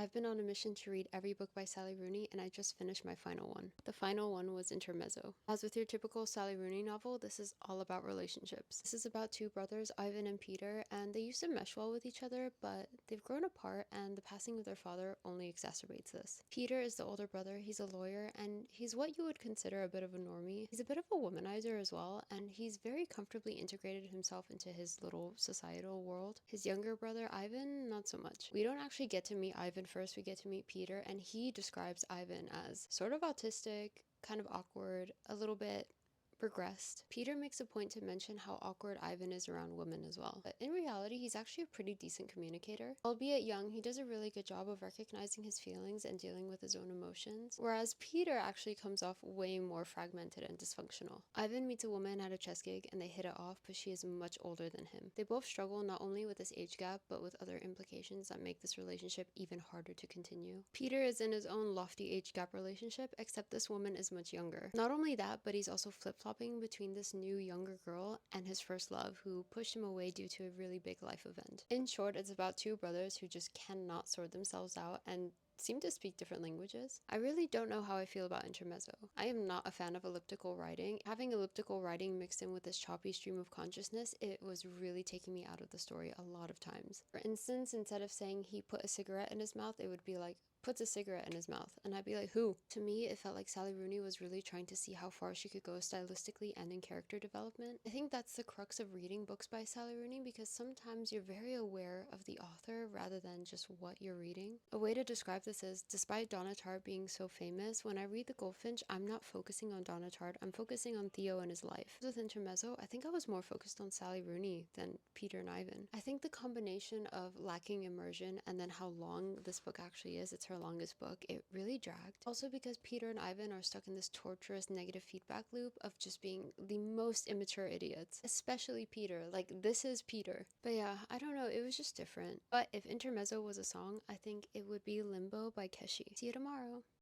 I've been on a mission to read every book by Sally Rooney, and I just finished my final one. The final one was Intermezzo. As with your typical Sally Rooney novel, this is all about relationships. This is about two brothers, Ivan and Peter, and they used to mesh well with each other, but they've grown apart, and the passing of their father only exacerbates this. Peter is the older brother, he's a lawyer, and he's what you would consider a bit of a normie. He's a bit of a womanizer as well, and he's very comfortably integrated himself into his little societal world. His younger brother, Ivan, not so much. We don't actually get to meet Ivan first, we get to meet Peter, and he describes Ivan as sort of autistic, kind of awkward, a little bit regressed. Peter makes a point to mention how awkward Ivan is around women as well. But in reality, he's actually a pretty decent communicator. Albeit young, he does a really good job of recognizing his feelings and dealing with his own emotions, whereas Peter actually comes off way more fragmented and dysfunctional. Ivan meets a woman at a chess gig and they hit it off, but she is much older than him. They both struggle not only with this age gap, but with other implications that make this relationship even harder to continue. Peter is in his own lofty age gap relationship, except this woman is much younger. Not only that, but he's also flip-flopping between this new younger girl and his first love, who pushed him away due to a really big life event. In short, it's about two brothers who just cannot sort themselves out and seem to speak different languages. I really don't know how I feel about Intermezzo. I am not a fan of elliptical writing. Having elliptical writing mixed in with this choppy stream of consciousness, it was really taking me out of the story a lot of times. For instance, instead of saying he put a cigarette in his mouth, it would be like, puts a cigarette in his mouth. And I'd be like, who? To me, it felt like Sally Rooney was really trying to see how far she could go stylistically and in character development. I think that's the crux of reading books by Sally Rooney, because sometimes you're very aware of the author rather than just what you're reading. A way to describe this is, despite Donna Tartt being so famous, when I read The Goldfinch, I'm not focusing on Donna Tartt, I'm focusing on Theo and his life. With Intermezzo, I think I was more focused on Sally Rooney than Peter and Ivan. I think the combination of lacking immersion and then how long this book actually is, it's her longest book, it really dragged. Also because Peter and Ivan are stuck in this torturous negative feedback loop of just being the most immature idiots. Especially Peter, like this is Peter. But yeah, I don't know, it was just different. But if Intermezzo was a song, I think it would be Limbo by Keshi. See you tomorrow.